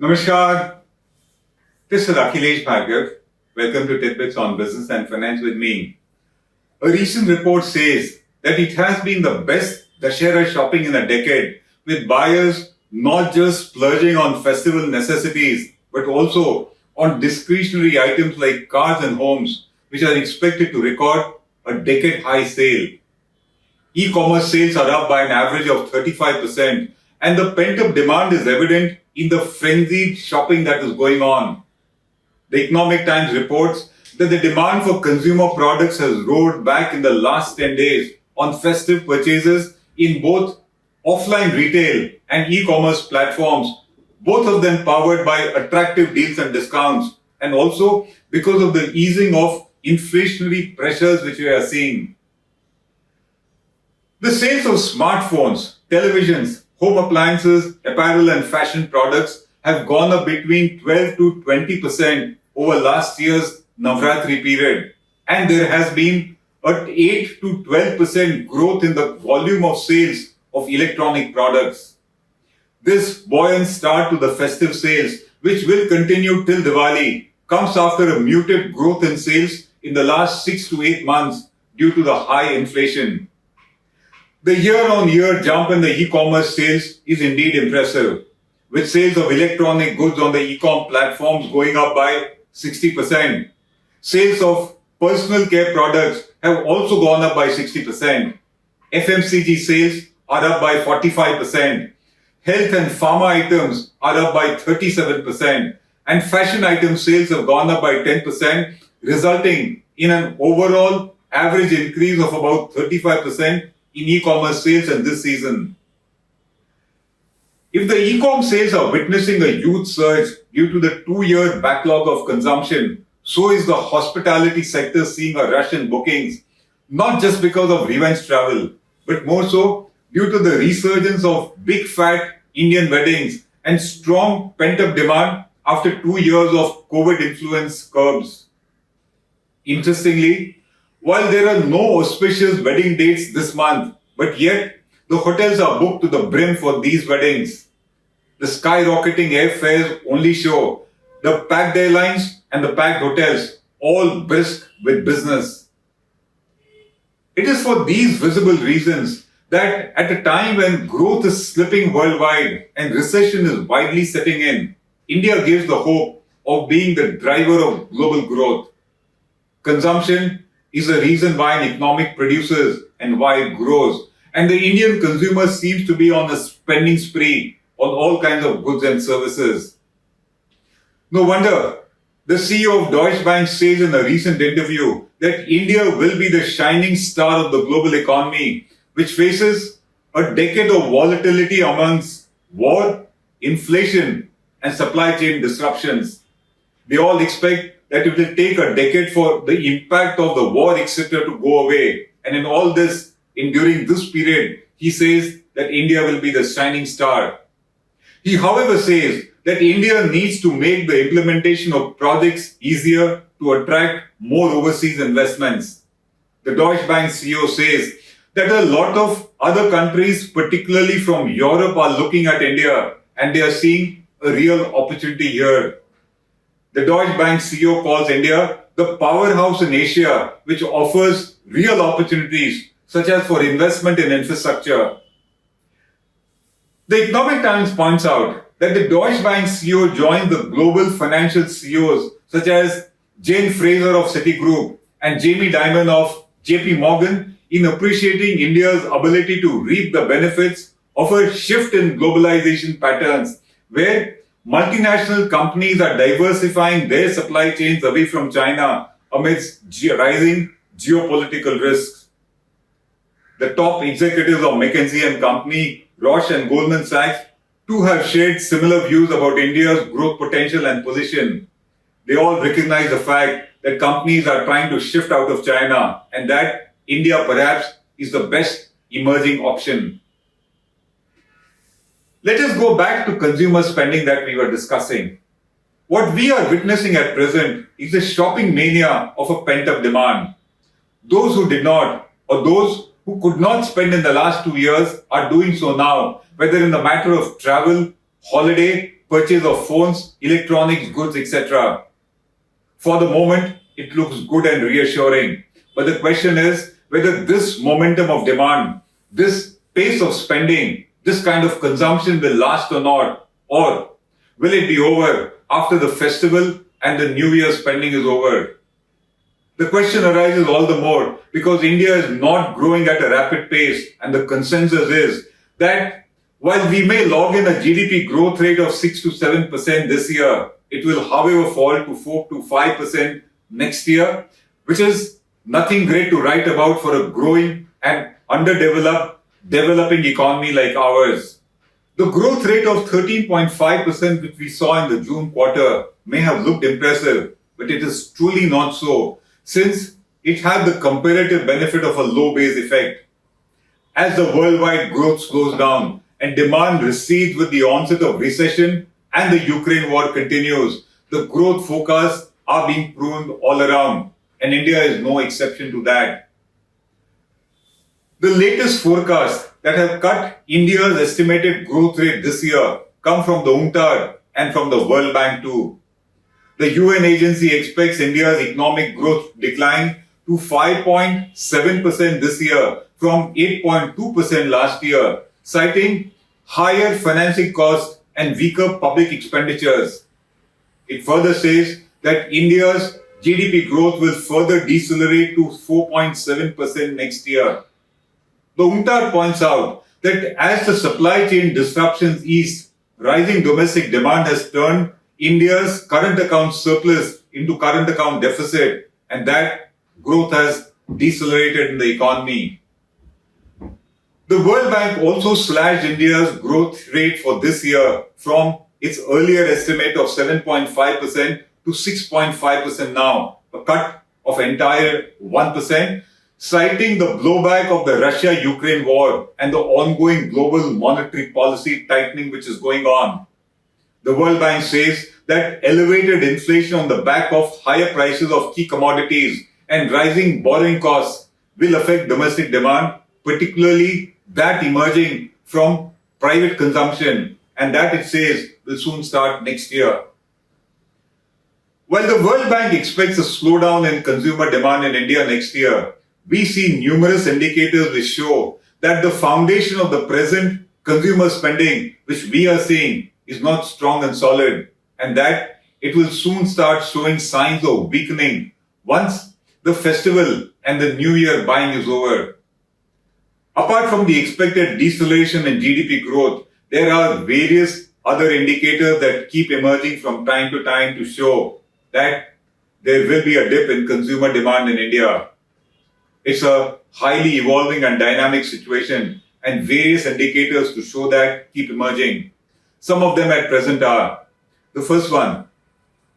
Namaskar. This is Akhilesh Bhargava. Welcome to Tit-Bits on Business and Finance with me. A recent report says that it has been the best Dussehra shopping in a decade, with buyers not just splurging on festival necessities, but also on discretionary items like cars and homes, which are expected to record a decade-high sale. E-commerce sales are up by an average of 35%, and the pent-up demand is evident in the frenzied shopping that is going on. The Economic Times reports that the demand for consumer products has roared back in the last 10 days on festive purchases in both offline retail and e-commerce platforms, both of them powered by attractive deals and discounts, and also because of the easing of inflationary pressures which we are seeing. The sales of smartphones, televisions, home appliances, apparel and fashion products have gone up between 12 to 20% over last year's Navratri period. And there has been an 8 to 12% growth in the volume of sales of electronic products. This buoyant start to the festive sales, which will continue till Diwali, comes after a muted growth in sales in the last 6 to 8 months due to the high inflation. The year-on-year jump in the e-commerce sales is indeed impressive, with sales of electronic goods on the e-com platforms going up by 60%. Sales of personal care products have also gone up by 60%. FMCG sales are up by 45%. Health and pharma items are up by 37%. And fashion item sales have gone up by 10%, resulting in an overall average increase of about 35% in e-commerce sales in this season. If the e-com sales are witnessing a huge surge due to the 2-year backlog of consumption, so is the hospitality sector seeing a rush in bookings, not just because of revenge travel, but more so due to the resurgence of big fat Indian weddings and strong pent-up demand after 2 years of COVID-influence curbs. Interestingly, while there are no auspicious wedding dates this month, but yet the hotels are booked to the brim for these weddings. The skyrocketing airfares only show the packed airlines and the packed hotels all brisk with business. It is for these visible reasons that at a time when growth is slipping worldwide and recession is widely setting in, India gives the hope of being the driver of global growth. Consumption is the reason why an economic produces and why it grows. And the Indian consumer seems to be on a spending spree on all kinds of goods and services. No wonder the CEO of Deutsche Bank says in a recent interview that India will be the shining star of the global economy, which faces a decade of volatility amongst war, inflation, and supply chain disruptions. They all expect that it will take a decade for the impact of the war, etc. to go away. And in all this, during this period, he says that India will be the shining star. He, however, says that India needs to make the implementation of projects easier to attract more overseas investments. The Deutsche Bank CEO says that a lot of other countries, particularly from Europe, are looking at India and they are seeing a real opportunity here. The Deutsche Bank CEO calls India the powerhouse in Asia, which offers real opportunities, such as for investment in infrastructure. The Economic Times points out that the Deutsche Bank CEO joined the global financial CEOs, such as Jane Fraser of Citigroup and Jamie Dimon of JP Morgan, in appreciating India's ability to reap the benefits of a shift in globalization patterns, where multinational companies are diversifying their supply chains away from China amidst rising geopolitical risks. The top executives of McKinsey and Company, Roche and Goldman Sachs, too have shared similar views about India's growth potential and position. They all recognize the fact that companies are trying to shift out of China and that India perhaps is the best emerging option. Let us go back to consumer spending that we were discussing. What we are witnessing at present is the shopping mania of a pent-up demand. Those who did not, or those who could not spend in the last 2 years, are doing so now, whether in the matter of travel, holiday, purchase of phones, electronics, goods, etc. For the moment, it looks good and reassuring. But the question is whether this momentum of demand, this pace of spending, this kind of consumption will last or not, or will it be over after the festival and the New Year spending is over? The question arises all the more because India is not growing at a rapid pace, and the consensus is that while we may log in a GDP growth rate of 6 to 7% this year, it will however fall to 4 to 5% next year, which is nothing great to write about for a growing and underdeveloped, developing economy like ours. The growth rate of 13.5% which we saw in the June quarter may have looked impressive, but it is truly not so, since it had the comparative benefit of a low base effect. As the worldwide growth slows down and demand recedes with the onset of recession and the Ukraine war continues, the growth forecasts are being pruned all around, and India is no exception to that. The latest forecasts that have cut India's estimated growth rate this year come from the UNCTAD and from the World Bank too. The UN agency expects India's economic growth decline to 5.7% this year from 8.2% last year, citing higher financing costs and weaker public expenditures. It further says that India's GDP growth will further decelerate to 4.7% next year. The UNCTAD points out that as the supply chain disruptions ease, rising domestic demand has turned India's current account surplus into current account deficit, and that growth has decelerated in the economy. The World Bank also slashed India's growth rate for this year from its earlier estimate of 7.5% to 6.5% now, a cut of entire 1%, citing the blowback of the Russia-Ukraine war and the ongoing global monetary policy tightening which is going on. The World Bank says that elevated inflation on the back of higher prices of key commodities and rising borrowing costs will affect domestic demand, particularly that emerging from private consumption, and that it says will soon start next year. While the World Bank expects a slowdown in consumer demand in India next year, we see numerous indicators which show that the foundation of the present consumer spending which we are seeing is not strong and solid, and that it will soon start showing signs of weakening once the festival and the New Year buying is over. Apart from the expected deceleration in GDP growth, there are various other indicators that keep emerging from time to time to show that there will be a dip in consumer demand in India. It's a highly evolving and dynamic situation, and various indicators to show that keep emerging. Some of them at present are: the first one,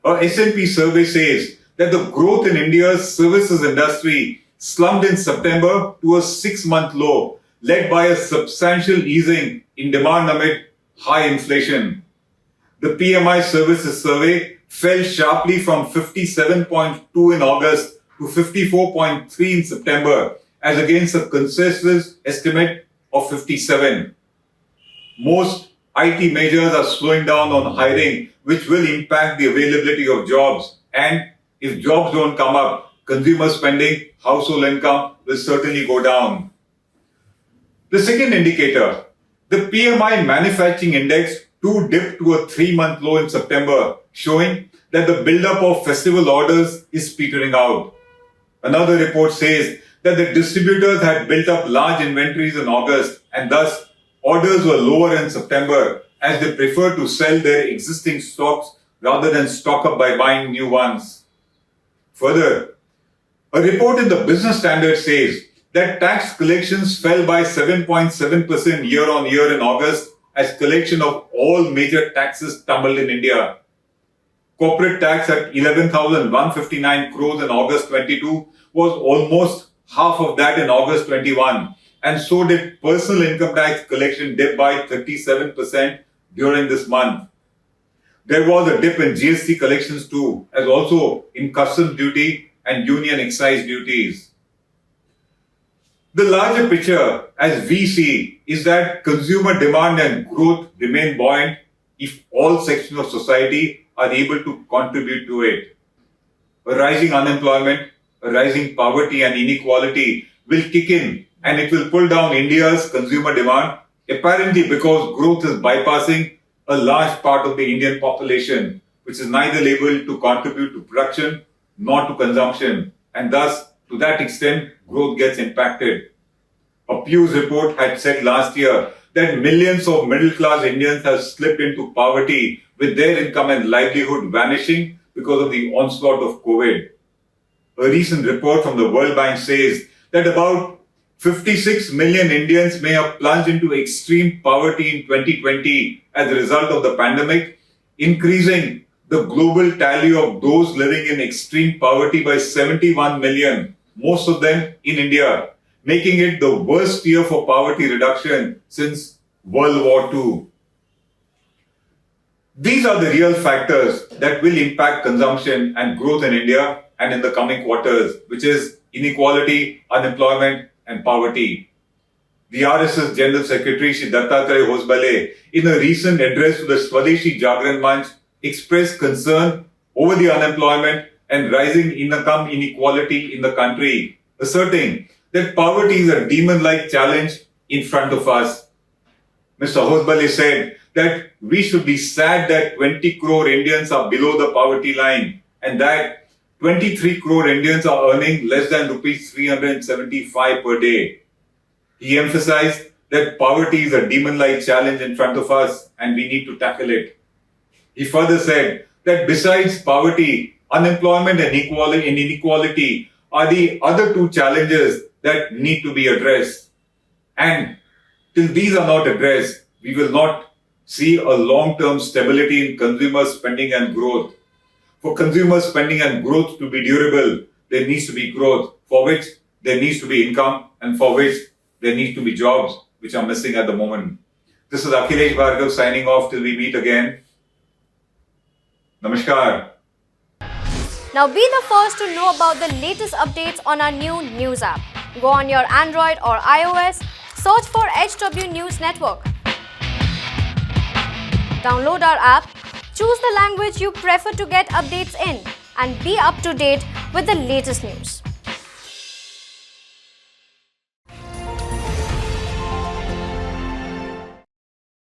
a S&P survey says that the growth in India's services industry slumped in September to a 6-month low, led by a substantial easing in demand amid high inflation. The PMI services survey fell sharply from 57.2 in August to 54.3 in September, as against a consensus estimate of 57. Most IT majors are slowing down on hiring, which will impact the availability of jobs. And if jobs don't come up, consumer spending, household income will certainly go down. The second indicator, the PMI manufacturing index too dipped to a 3-month low in September, showing that the buildup of festival orders is petering out. Another report says that the distributors had built up large inventories in August, and thus orders were lower in September as they preferred to sell their existing stocks rather than stock up by buying new ones. Further, a report in the Business Standard says that tax collections fell by 7.7% year on year in August as collection of all major taxes tumbled in India. Corporate tax at 11,159 crores in August 22 was almost half of that in August 21, and so did personal income tax collection dip by 37% during this month. There was a dip in GST collections too, as also in customs duty and union excise duties. The larger picture, as we see, is that consumer demand and growth remain buoyant, if all sections of society are able to contribute to it. A rising unemployment, a rising poverty and inequality will kick in and it will pull down India's consumer demand, apparently because growth is bypassing a large part of the Indian population, which is neither able to contribute to production nor to consumption. And thus, to that extent, growth gets impacted. A Pew's report had said last year that millions of middle-class Indians have slipped into poverty with their income and livelihood vanishing because of the onslaught of COVID. A recent report from the World Bank says that about 56 million Indians may have plunged into extreme poverty in 2020 as a result of the pandemic, increasing the global tally of those living in extreme poverty by 71 million, most of them in India, making it the worst year for poverty reduction since World War II. These are the real factors that will impact consumption and growth in India and in the coming quarters, which is inequality, unemployment, and poverty. The RSS General Secretary Shri Dattatreya Hosbale, in a recent address to the Swadeshi Jagran Manch, expressed concern over the unemployment and rising income inequality in the country, asserting that poverty is a demon-like challenge in front of us. Mr. Hosbale said that we should be sad that 20 crore Indians are below the poverty line and that 23 crore Indians are earning less than rupees 375 per day. He emphasized that poverty is a demon-like challenge in front of us and we need to tackle it. He further said that besides poverty, unemployment and inequality are the other two challenges that need to be addressed. And till these are not addressed, we will not see a long-term stability in consumer spending and growth. For consumer spending and growth to be durable, there needs to be growth, for which there needs to be income and for which there needs to be jobs, which are missing at the moment. This is Akhilesh Bhargava signing off till we meet again. Namaskar. Now be the first to know about the latest updates on our new news app. Go on your Android or iOS, search for HW News Network. Download our app, choose the language you prefer to get updates in, and be up to date with the latest news.